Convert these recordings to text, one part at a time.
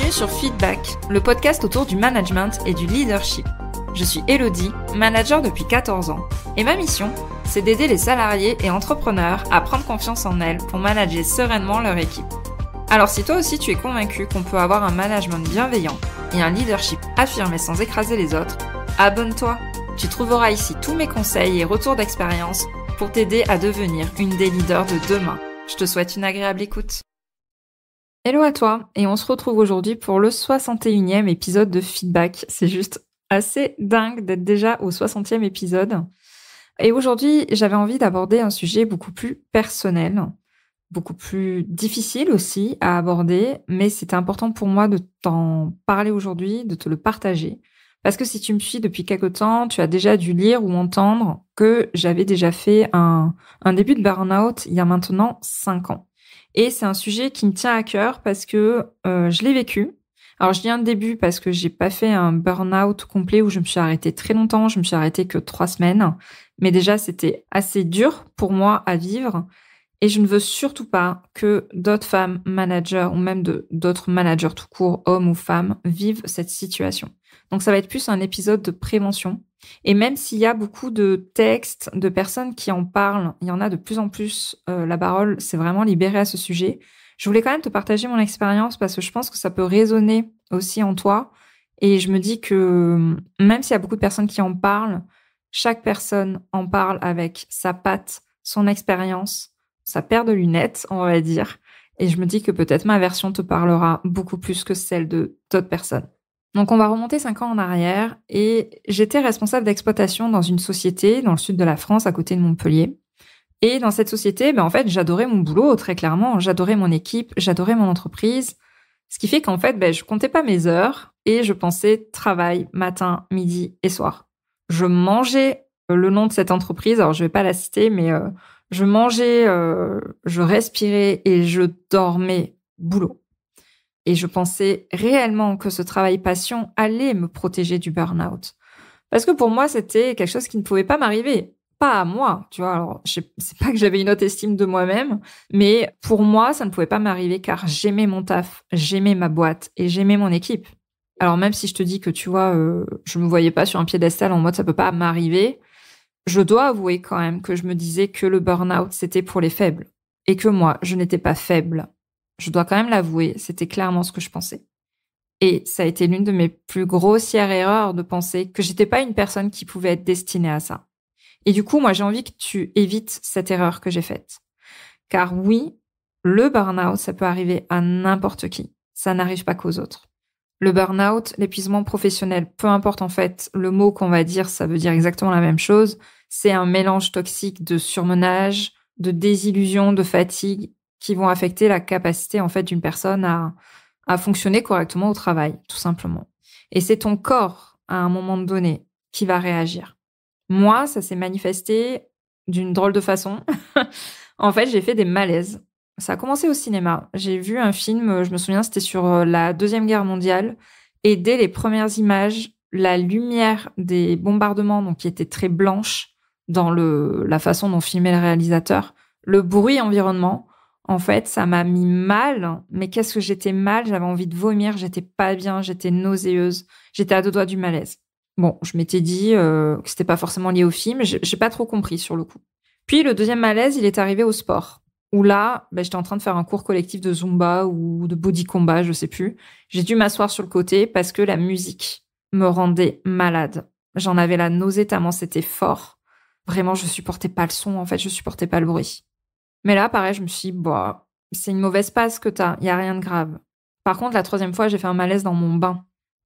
Bienvenue sur Feedback, le podcast autour du management et du leadership. Je suis Elodie, manager depuis 14 ans, et ma mission, c'est d'aider les salariés et entrepreneurs à prendre confiance en elles pour manager sereinement leur équipe. Alors si toi aussi tu es convaincu qu'on peut avoir un management bienveillant et un leadership affirmé sans écraser les autres, abonne-toi. Tu trouveras ici tous mes conseils et retours d'expérience pour t'aider à devenir une des leaders de demain. Je te souhaite une agréable écoute. Hello à toi, et on se retrouve aujourd'hui pour le 61e épisode de Feedback. C'est juste assez dingue d'être déjà au 60e épisode. Et aujourd'hui, j'avais envie d'aborder un sujet beaucoup plus personnel, beaucoup plus difficile aussi à aborder, mais c'était important pour moi de t'en parler aujourd'hui, de te le partager. Parce que si tu me suis depuis quelque temps, tu as déjà dû lire ou entendre que j'avais déjà fait un début de burn-out il y a maintenant 5 ans. Et c'est un sujet qui me tient à cœur parce que je l'ai vécu. Alors je dis un début parce que j'ai pas fait un burn-out complet où je me suis arrêtée très longtemps, je me suis arrêtée que 3 semaines. Mais déjà c'était assez dur pour moi à vivre. Et je ne veux surtout pas que d'autres femmes managers ou même d'autres managers tout court, hommes ou femmes, vivent cette situation. Donc ça va être plus un épisode de prévention. Et même s'il y a beaucoup de textes, de personnes qui en parlent, il y en a de plus en plus, la parole s'est vraiment libérée à ce sujet. Je voulais quand même te partager mon expérience parce que je pense que ça peut résonner aussi en toi. Et je me dis que même s'il y a beaucoup de personnes qui en parlent, chaque personne en parle avec sa patte, son expérience, sa paire de lunettes, on va dire. Et je me dis que peut-être ma version te parlera beaucoup plus que celle de d'autres personnes. Donc on va remonter 5 ans en arrière et j'étais responsable d'exploitation dans une société dans le sud de la France, à côté de Montpellier. Et dans cette société, en fait, j'adorais mon boulot, très clairement. J'adorais mon équipe, j'adorais mon entreprise. Ce qui fait qu'en fait, je comptais pas mes heures et je pensais travail, matin, midi et soir. Je mangeais le nom de cette entreprise, alors je vais pas la citer, mais je mangeais, je respirais et je dormais boulot. Et je pensais réellement que ce travail passion allait me protéger du burn-out. Parce que pour moi, c'était quelque chose qui ne pouvait pas m'arriver. Pas à moi, tu vois. Alors, c'est pas que j'avais une haute estime de moi-même, mais pour moi, ça ne pouvait pas m'arriver car j'aimais mon taf, j'aimais ma boîte et j'aimais mon équipe. Alors même si je te dis que, tu vois, je me voyais pas sur un piédestal en mode ça peut pas m'arriver, je dois avouer quand même que je me disais que le burn-out, c'était pour les faibles. Et que moi, je n'étais pas faible. Je dois quand même l'avouer, c'était clairement ce que je pensais. Et ça a été l'une de mes plus grossières erreurs de penser que j'étais pas une personne qui pouvait être destinée à ça. Et du coup, moi, j'ai envie que tu évites cette erreur que j'ai faite. Car oui, le burn-out, ça peut arriver à n'importe qui. Ça n'arrive pas qu'aux autres. Le burn-out, l'épuisement professionnel, peu importe en fait le mot qu'on va dire, ça veut dire exactement la même chose. C'est un mélange toxique de surmenage, de désillusion, de fatigue qui vont affecter la capacité en fait d'une personne à fonctionner correctement au travail, tout simplement. Et c'est ton corps, à un moment donné, qui va réagir. Moi, ça s'est manifesté d'une drôle de façon. En fait, j'ai fait des malaises. Ça a commencé au cinéma. J'ai vu un film, je me souviens, c'était sur la Deuxième Guerre mondiale. Et dès les premières images, la lumière des bombardements, donc qui était très blanche dans la façon dont filmait le réalisateur, le bruit environnement, en fait, ça m'a mis mal. Mais qu'est-ce que j'étais mal? J'avais envie de vomir, j'étais pas bien, j'étais nauséeuse. J'étais à 2 doigts du malaise. Bon, je m'étais dit que c'était pas forcément lié au film. J'ai pas trop compris sur le coup. Puis le deuxième malaise, il est arrivé au sport. Où là, j'étais en train de faire un cours collectif de Zumba ou de body combat, je sais plus. J'ai dû m'asseoir sur le côté parce que la musique me rendait malade. J'en avais la nausée tellement c'était fort. Vraiment, je supportais pas le son, en fait, je supportais pas le bruit. Mais là, pareil, je me suis dit, c'est une mauvaise passe que t'as, y a rien de grave. Par contre, la 3e fois, j'ai fait un malaise dans mon bain.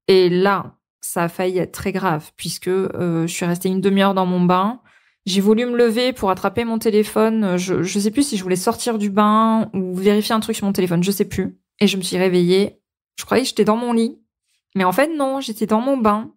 Et là, ça a failli être très grave puisque je suis restée une demi-heure dans mon bain. J'ai voulu me lever pour attraper mon téléphone. Je sais plus si je voulais sortir du bain ou vérifier un truc sur mon téléphone, je sais plus. Et je me suis réveillée. Je croyais que j'étais dans mon lit. Mais en fait, non, j'étais dans mon bain.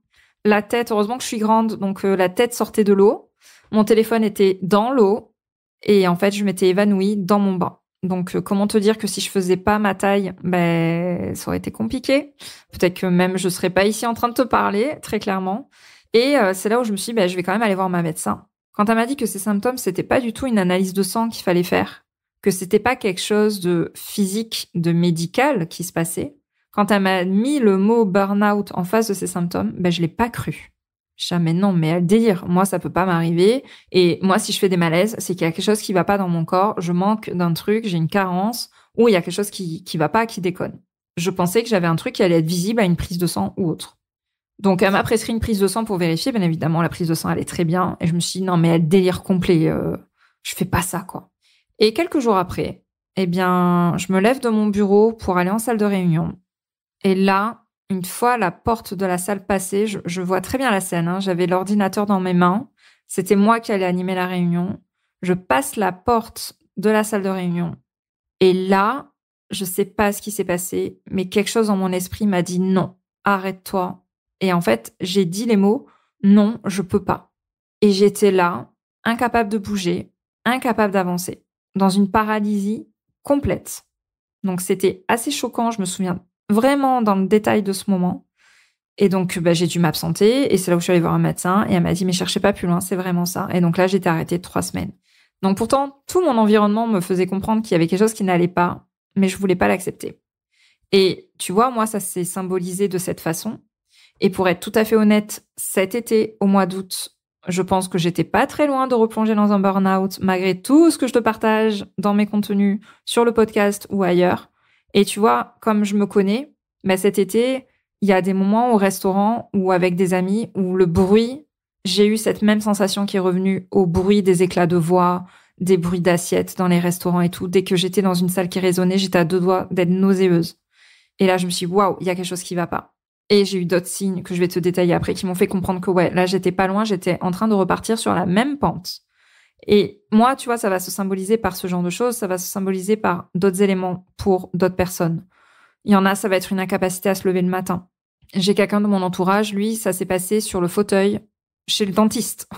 La tête, heureusement que je suis grande, donc la tête sortait de l'eau. Mon téléphone était dans l'eau. Et en fait, je m'étais évanouie dans mon bain. Donc, comment te dire que si je faisais pas ma taille, ça aurait été compliqué. Peut-être que même je serais pas ici en train de te parler, très clairement. Et c'est là où je me suis dit, je vais quand même aller voir ma médecin. Quand elle m'a dit que ces symptômes, c'était pas du tout une analyse de sang qu'il fallait faire, que c'était pas quelque chose de physique, de médical qui se passait. Quand elle m'a mis le mot burn-out en face de ces symptômes, je l'ai pas cru. Je dis, mais non, mais elle délire. Moi, ça peut pas m'arriver. Et moi, si je fais des malaises, c'est qu'il y a quelque chose qui va pas dans mon corps. Je manque d'un truc, j'ai une carence, ou il y a quelque chose qui va pas, qui déconne. Je pensais que j'avais un truc qui allait être visible à une prise de sang ou autre. Donc, elle m'a prescrit une prise de sang pour vérifier. Bien évidemment, la prise de sang allait très bien. Et je me suis dit, non, mais elle délire complet. Je fais pas ça, quoi. Et quelques jours après, je me lève de mon bureau pour aller en salle de réunion. Et là, une fois la porte de la salle passée, je vois très bien la scène, hein. J'avais l'ordinateur dans mes mains. C'était moi qui allais animer la réunion. Je passe la porte de la salle de réunion. Et là, je sais pas ce qui s'est passé, mais quelque chose dans mon esprit m'a dit non, arrête-toi. Et en fait, j'ai dit les mots non, je peux pas. Et j'étais là, incapable de bouger, incapable d'avancer, dans une paralysie complète. Donc c'était assez choquant, je me souviens vraiment dans le détail de ce moment. Et donc j'ai dû m'absenter et c'est là où je suis allée voir un médecin et elle m'a dit mais cherchez pas plus loin, c'est vraiment ça. Et donc là j'étais arrêtée 3 semaines. Donc pourtant tout mon environnement me faisait comprendre qu'il y avait quelque chose qui n'allait pas, mais je voulais pas l'accepter. Et tu vois, moi ça s'est symbolisé de cette façon. Et pour être tout à fait honnête, cet été, au mois d'août, je pense que j'étais pas très loin de replonger dans un burn-out, malgré tout ce que je te partage dans mes contenus, sur le podcast ou ailleurs. Et tu vois, comme je me connais, cet été, il y a des moments au restaurant ou avec des amis où le bruit, j'ai eu cette même sensation qui est revenue au bruit des éclats de voix, des bruits d'assiettes dans les restaurants et tout. Dès que j'étais dans une salle qui résonnait, j'étais à 2 doigts d'être nauséeuse. Et là, je me suis dit, waouh, il y a quelque chose qui va pas. Et j'ai eu d'autres signes que je vais te détailler après qui m'ont fait comprendre que là, j'étais pas loin, j'étais en train de repartir sur la même pente. Et moi, tu vois, ça va se symboliser par ce genre de choses, ça va se symboliser par d'autres éléments pour d'autres personnes. Il y en a, ça va être une incapacité à se lever le matin. J'ai quelqu'un de mon entourage, lui, ça s'est passé sur le fauteuil chez le dentiste,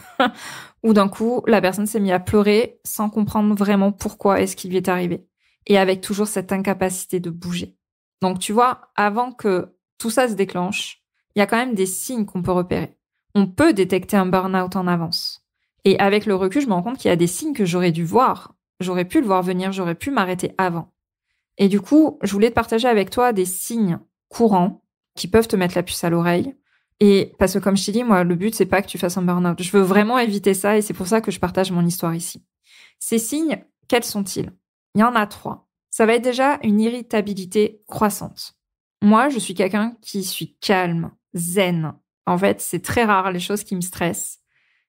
où d'un coup, la personne s'est mise à pleurer sans comprendre vraiment pourquoi est-ce qu'il lui est arrivé. Et avec toujours cette incapacité de bouger. Donc, tu vois, avant que tout ça se déclenche, il y a quand même des signes qu'on peut repérer. On peut détecter un burn-out en avance. Et avec le recul, je me rends compte qu'il y a des signes que j'aurais dû voir. J'aurais pu le voir venir, j'aurais pu m'arrêter avant. Et du coup, je voulais te partager avec toi des signes courants qui peuvent te mettre la puce à l'oreille. Et parce que comme je t'ai dit, moi, le but, c'est pas que tu fasses un burn-out. Je veux vraiment éviter ça et c'est pour ça que je partage mon histoire ici. Ces signes, quels sont-ils? Il y en a 3. Ça va être déjà une irritabilité croissante. Moi, je suis quelqu'un qui suis calme, zen. En fait, c'est très rare les choses qui me stressent.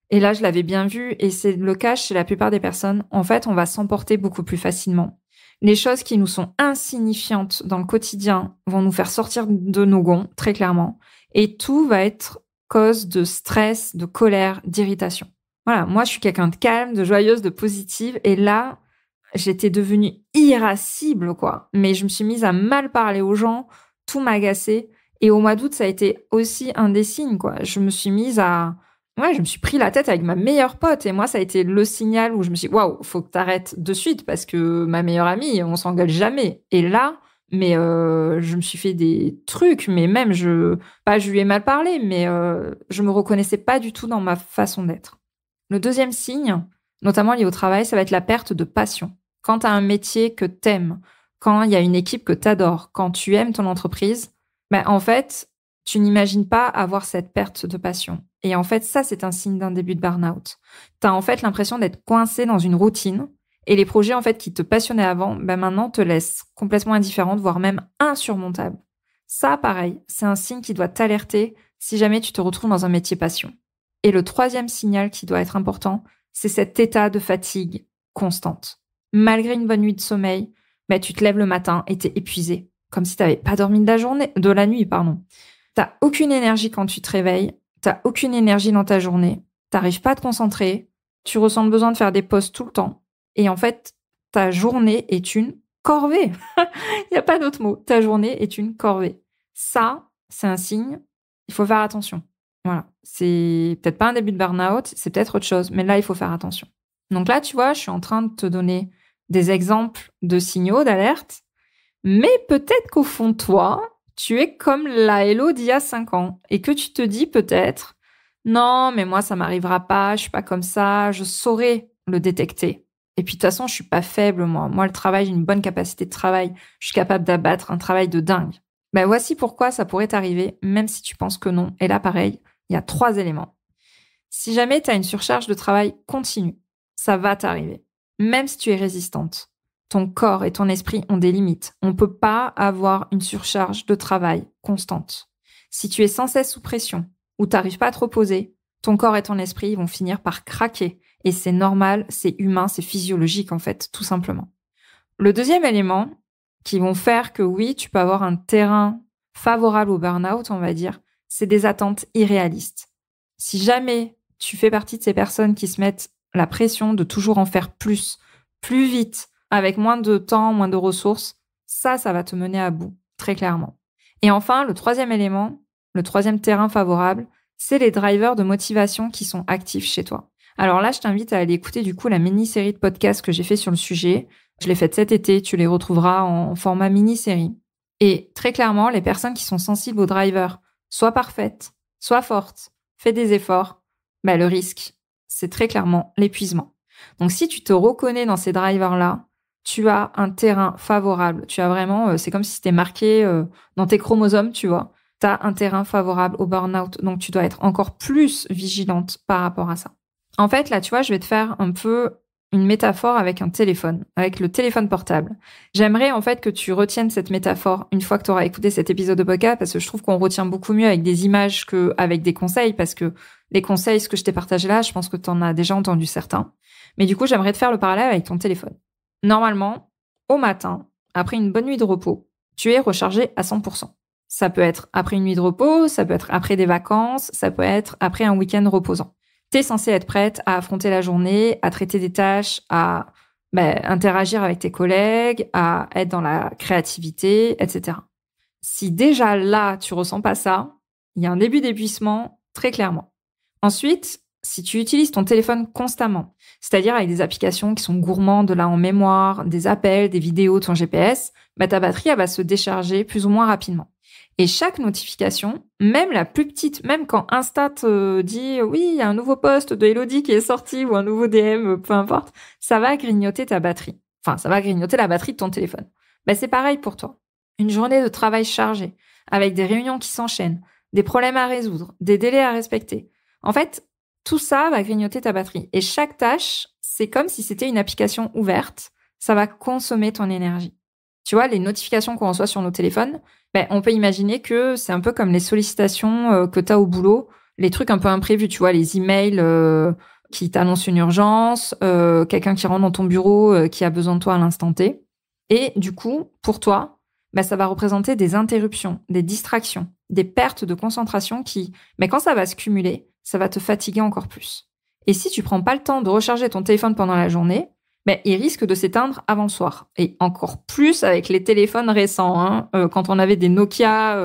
Et là, je l'avais bien vu, et c'est le cas chez la plupart des personnes. En fait, on va s'emporter beaucoup plus facilement. Les choses qui nous sont insignifiantes dans le quotidien vont nous faire sortir de nos gonds, très clairement. Et tout va être cause de stress, de colère, d'irritation. Voilà, moi, je suis quelqu'un de calme, de joyeuse, de positive. Et là, j'étais devenue irascible, quoi. Mais je me suis mise à mal parler aux gens, tout m'agaçait. Et au mois d'août, ça a été aussi un des signes, quoi. Je me suis pris la tête avec ma meilleure pote. Et moi, ça a été le signal où je me suis dit, waouh, faut que t'arrêtes de suite parce que ma meilleure amie, on s'engueule jamais. Et là, je me suis fait des trucs, mais même, je lui ai mal parlé, mais je me reconnaissais pas du tout dans ma façon d'être. Le deuxième signe, notamment lié au travail, ça va être la perte de passion. Quand t'as un métier que t'aimes, quand il y a une équipe que t'adores, quand tu aimes ton entreprise, en fait, tu n'imagines pas avoir cette perte de passion. Et en fait, ça, c'est un signe d'un début de burn-out. T'as en fait l'impression d'être coincé dans une routine et les projets, en fait, qui te passionnaient avant, maintenant te laissent complètement indifférente, voire même insurmontable. Ça, pareil, c'est un signe qui doit t'alerter si jamais tu te retrouves dans un métier passion. Et le troisième signal qui doit être important, c'est cet état de fatigue constante. Malgré une bonne nuit de sommeil, tu te lèves le matin et t'es épuisé, comme si t'avais pas dormi de la nuit. T'as aucune énergie quand tu te réveilles, t'as aucune énergie dans ta journée, t'arrives pas à te concentrer, tu ressens le besoin de faire des pauses tout le temps. Et en fait, ta journée est une corvée. Il n'y a pas d'autre mot. Ta journée est une corvée. Ça, c'est un signe. Il faut faire attention. Voilà. C'est peut-être pas un début de burn-out, c'est peut-être autre chose. Mais là, il faut faire attention. Donc là, tu vois, je suis en train de te donner des exemples de signaux d'alerte. Mais peut-être qu'au fond de toi, tu es comme la Hello d'il y a 5 ans. Et que tu te dis peut-être, non, mais moi, ça m'arrivera pas, je suis pas comme ça, je saurais le détecter. Et puis de toute façon, je suis pas faible, moi. Moi, le travail, j'ai une bonne capacité de travail. Je suis capable d'abattre un travail de dingue. Voici pourquoi ça pourrait t'arriver, même si tu penses que non. Et là, pareil, il y a 3 éléments. Si jamais tu as une surcharge de travail continue, ça va t'arriver. Même si tu es résistante, ton corps et ton esprit ont des limites. On ne peut pas avoir une surcharge de travail constante. Si tu es sans cesse sous pression ou tu n'arrives pas à te reposer, ton corps et ton esprit vont finir par craquer. Et c'est normal, c'est humain, c'est physiologique en fait, tout simplement. Le deuxième élément qui vont faire que oui, tu peux avoir un terrain favorable au burn-out, on va dire, c'est des attentes irréalistes. Si jamais tu fais partie de ces personnes qui se mettent la pression de toujours en faire plus vite, avec moins de temps, moins de ressources, ça va te mener à bout, très clairement. Et enfin, le troisième élément, le troisième terrain favorable, c'est les drivers de motivation qui sont actifs chez toi. Alors là, je t'invite à aller écouter du coup la mini-série de podcasts que j'ai fait sur le sujet. Je l'ai faite cet été, tu les retrouveras en format mini-série. Et très clairement, les personnes qui sont sensibles aux drivers, soit parfaites, soit fortes, fais des efforts, le risque, c'est très clairement l'épuisement. Donc si tu te reconnais dans ces drivers-là, tu as un terrain favorable. Tu as vraiment, c'est comme si c'était marqué dans tes chromosomes, tu vois. Tu as un terrain favorable au burn-out, donc tu dois être encore plus vigilante par rapport à ça. En fait, là, tu vois, je vais te faire un peu une métaphore avec un téléphone, avec le téléphone portable. J'aimerais en fait que tu retiennes cette métaphore une fois que tu auras écouté cet épisode de podcast, parce que je trouve qu'on retient beaucoup mieux avec des images qu'avec des conseils, parce que les conseils, ce que je t'ai partagé là, je pense que tu en as déjà entendu certains. Mais du coup, j'aimerais te faire le parallèle avec ton téléphone. Normalement, au matin, après une bonne nuit de repos, tu es rechargé à 100%. Ça peut être après une nuit de repos, ça peut être après des vacances, ça peut être après un week-end reposant. T'es censé être prête à affronter la journée, à traiter des tâches, à interagir avec tes collègues, à être dans la créativité, etc. Si déjà là, tu ressens pas ça, il y a un début d'épuisement, très clairement. Ensuite, si tu utilises ton téléphone constamment, c'est-à-dire avec des applications qui sont gourmandes là en mémoire, des appels, des vidéos, ton GPS, ta batterie elle va se décharger plus ou moins rapidement. Et chaque notification, même la plus petite, même quand Insta te dit oui, il y a un nouveau post de Elodie qui est sorti ou un nouveau DM, peu importe, ça va grignoter ta batterie. Enfin, ça va grignoter la batterie de ton téléphone. C'est pareil pour toi. Une journée de travail chargée, avec des réunions qui s'enchaînent, des problèmes à résoudre, des délais à respecter. En fait, tout ça va grignoter ta batterie. Et chaque tâche, c'est comme si c'était une application ouverte. Ça va consommer ton énergie. Tu vois, les notifications qu'on reçoit sur nos téléphones, on peut imaginer que c'est un peu comme les sollicitations que tu as au boulot, les trucs un peu imprévus, tu vois, les emails qui t'annoncent une urgence, quelqu'un qui rentre dans ton bureau qui a besoin de toi à l'instant T. Et du coup, pour toi, ça va représenter des interruptions, des distractions, des pertes de concentration qui, quand ça va se cumuler, ça va te fatiguer encore plus. Et si tu prends pas le temps de recharger ton téléphone pendant la journée, il risque de s'éteindre avant le soir. Et encore plus avec les téléphones récents. Quand on avait des Nokia,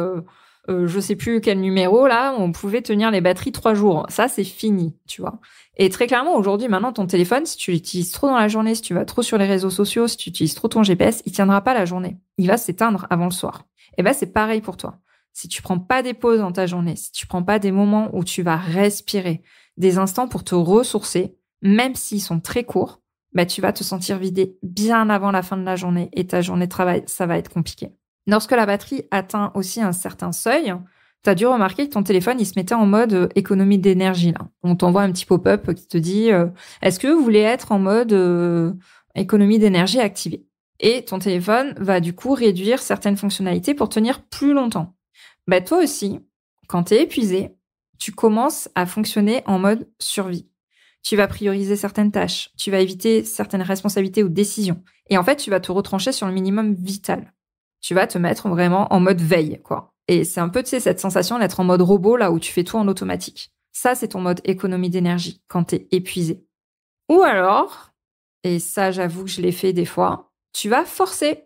je sais plus quel numéro, là, on pouvait tenir les batteries 3 jours. Ça, c'est fini, tu vois. Et très clairement, aujourd'hui, maintenant, ton téléphone, si tu l'utilises trop dans la journée, si tu vas trop sur les réseaux sociaux, si tu utilises trop ton GPS, il tiendra pas la journée. Il va s'éteindre avant le soir. Et c'est pareil pour toi. Si tu prends pas des pauses dans ta journée, si tu prends pas des moments où tu vas respirer, des instants pour te ressourcer, même s'ils sont très courts, tu vas te sentir vidé bien avant la fin de la journée et ta journée de travail, ça va être compliqué. Lorsque la batterie atteint aussi un certain seuil, tu as dû remarquer que ton téléphone, il se mettait en mode économie d'énergie. Là. On t'envoie un petit pop-up qui te dit est-ce que vous voulez être en mode économie d'énergie activée ? Et ton téléphone va du coup réduire certaines fonctionnalités pour tenir plus longtemps. Toi aussi, quand tu es épuisé, tu commences à fonctionner en mode survie. Tu vas prioriser certaines tâches, tu vas éviter certaines responsabilités ou décisions. Et en fait, tu vas te retrancher sur le minimum vital. Tu vas te mettre vraiment en mode veille, quoi. Et c'est un peu, cette sensation d'être en mode robot, là où tu fais tout en automatique. Ça, c'est ton mode économie d'énergie, quand t'es épuisé. Ou alors, et ça, j'avoue que je l'ai fait des fois, tu vas forcer.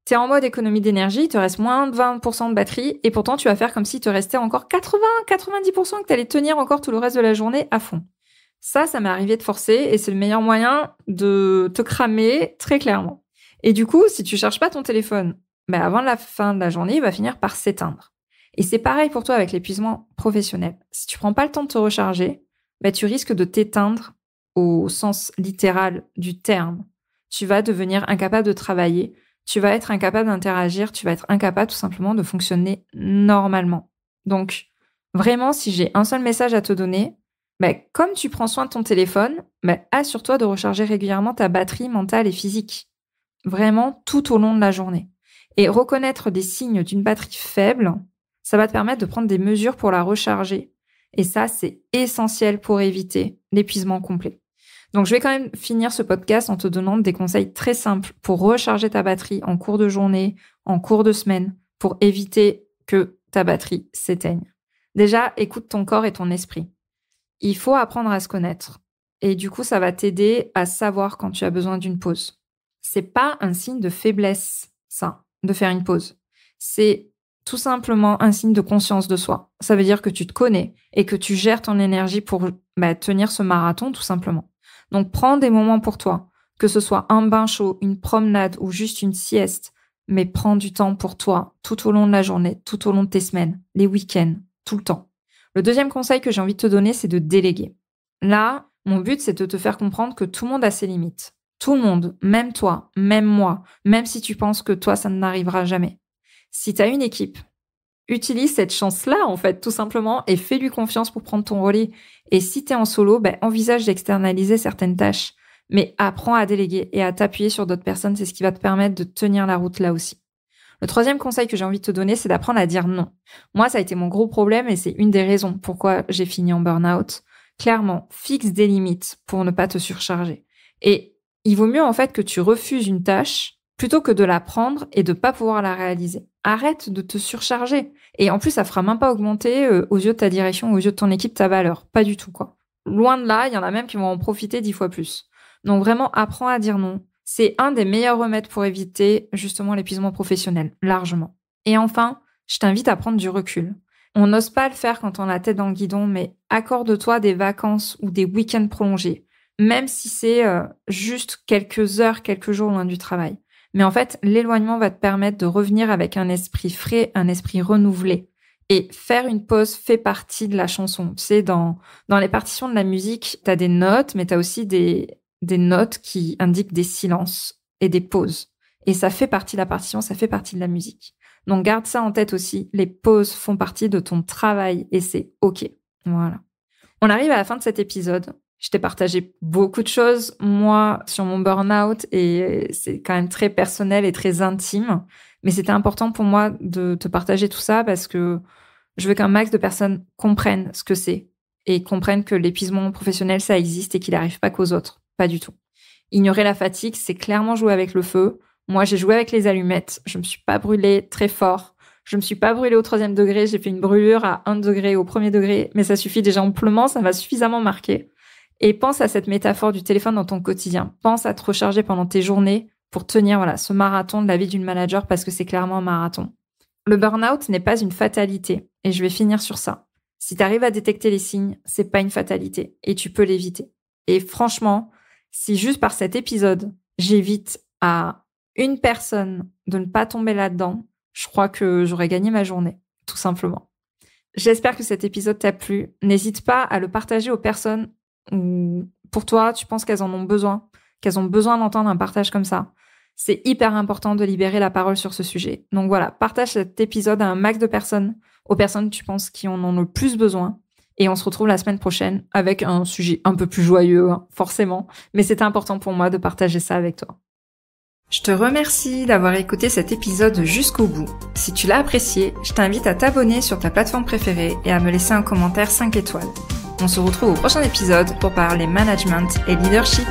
T'es en mode économie d'énergie, il te reste moins de 20% de batterie, et pourtant, tu vas faire comme s'il te restait encore 80-90% que t'allais tenir encore tout le reste de la journée à fond. Ça m'est arrivé de forcer et c'est le meilleur moyen de te cramer très clairement. Et du coup, si tu cherches pas ton téléphone, avant la fin de la journée, il va finir par s'éteindre. Et c'est pareil pour toi avec l'épuisement professionnel. Si tu prends pas le temps de te recharger, tu risques de t'éteindre au sens littéral du terme. Tu vas devenir incapable de travailler, tu vas être incapable d'interagir, tu vas être incapable tout simplement de fonctionner normalement. Donc, vraiment, si j'ai un seul message à te donner, comme tu prends soin de ton téléphone, assure-toi de recharger régulièrement ta batterie mentale et physique. Vraiment tout au long de la journée. Et reconnaître des signes d'une batterie faible, ça va te permettre de prendre des mesures pour la recharger. Et ça, c'est essentiel pour éviter l'épuisement complet. Donc, je vais quand même finir ce podcast en te donnant des conseils très simples pour recharger ta batterie en cours de journée, en cours de semaine, pour éviter que ta batterie s'éteigne. Déjà, écoute ton corps et ton esprit. Il faut apprendre à se connaître. Et du coup, ça va t'aider à savoir quand tu as besoin d'une pause. C'est pas un signe de faiblesse, ça, de faire une pause. C'est tout simplement un signe de conscience de soi. Ça veut dire que tu te connais et que tu gères ton énergie pour tenir ce marathon, tout simplement. Donc, prends des moments pour toi, que ce soit un bain chaud, une promenade ou juste une sieste, mais prends du temps pour toi tout au long de la journée, tout au long de tes semaines, les week-ends, tout le temps. Le deuxième conseil que j'ai envie de te donner, c'est de déléguer. Là, mon but, c'est de te faire comprendre que tout le monde a ses limites. Tout le monde, même toi, même moi, même si tu penses que toi, ça n'arrivera jamais. Si tu as une équipe, utilise cette chance-là, en fait, tout simplement, et fais-lui confiance pour prendre ton relais. Et si tu es en solo, envisage d'externaliser certaines tâches, mais apprends à déléguer et à t'appuyer sur d'autres personnes, c'est ce qui va te permettre de tenir la route là aussi. Le troisième conseil que j'ai envie de te donner, c'est d'apprendre à dire non. Moi, ça a été mon gros problème et c'est une des raisons pourquoi j'ai fini en burn-out. Clairement, fixe des limites pour ne pas te surcharger. Et il vaut mieux en fait que tu refuses une tâche plutôt que de la prendre et de pas pouvoir la réaliser. Arrête de te surcharger. Et en plus, ça fera même pas augmenter aux yeux de ta direction, aux yeux de ton équipe, ta valeur. Pas du tout, quoi. Loin de là, il y en a même qui vont en profiter 10 fois plus. Donc vraiment, apprends à dire non. C'est un des meilleurs remèdes pour éviter justement l'épuisement professionnel, largement. Et enfin, je t'invite à prendre du recul. On n'ose pas le faire quand on a la tête dans le guidon, mais accorde-toi des vacances ou des week-ends prolongés, même si c'est juste quelques heures, quelques jours loin du travail. Mais en fait, l'éloignement va te permettre de revenir avec un esprit frais, un esprit renouvelé. Et faire une pause fait partie de la chanson. Tu sais, dans les partitions de la musique, t'as des notes, mais t'as aussi des notes qui indiquent des silences et des pauses. Et ça fait partie de la partition, ça fait partie de la musique. Donc garde ça en tête aussi, les pauses font partie de ton travail et c'est OK. Voilà. On arrive à la fin de cet épisode. Je t'ai partagé beaucoup de choses, moi, sur mon burn-out et c'est quand même très personnel et très intime. Mais c'était important pour moi de te partager tout ça parce que je veux qu'un max de personnes comprennent ce que c'est et comprennent que l'épuisement professionnel, ça existe et qu'il n'arrive pas qu'aux autres. Pas du tout. Ignorer la fatigue, c'est clairement jouer avec le feu. Moi, j'ai joué avec les allumettes. Je me suis pas brûlée très fort. Je me suis pas brûlée au 3e degré. J'ai fait une brûlure à 1 degré au 1er degré. Mais ça suffit déjà amplement. Ça m'a suffisamment marqué. Et pense à cette métaphore du téléphone dans ton quotidien. Pense à te recharger pendant tes journées pour tenir ce marathon de la vie d'une manager parce que c'est clairement un marathon. Le burn-out n'est pas une fatalité. Et je vais finir sur ça. Si tu arrives à détecter les signes, c'est pas une fatalité. Et tu peux l'éviter. Et franchement, si juste par cet épisode, j'évite à une personne de ne pas tomber là-dedans, je crois que j'aurais gagné ma journée, tout simplement. J'espère que cet épisode t'a plu. N'hésite pas à le partager aux personnes où, pour toi, tu penses qu'elles en ont besoin d'entendre un partage comme ça. C'est hyper important de libérer la parole sur ce sujet. Donc voilà, partage cet épisode à un max de personnes, aux personnes que tu penses qui en ont le plus besoin. Et on se retrouve la semaine prochaine avec un sujet un peu plus joyeux, forcément. Mais c'était important pour moi de partager ça avec toi. Je te remercie d'avoir écouté cet épisode jusqu'au bout. Si tu l'as apprécié, je t'invite à t'abonner sur ta plateforme préférée et à me laisser un commentaire 5 étoiles. On se retrouve au prochain épisode pour parler management et leadership.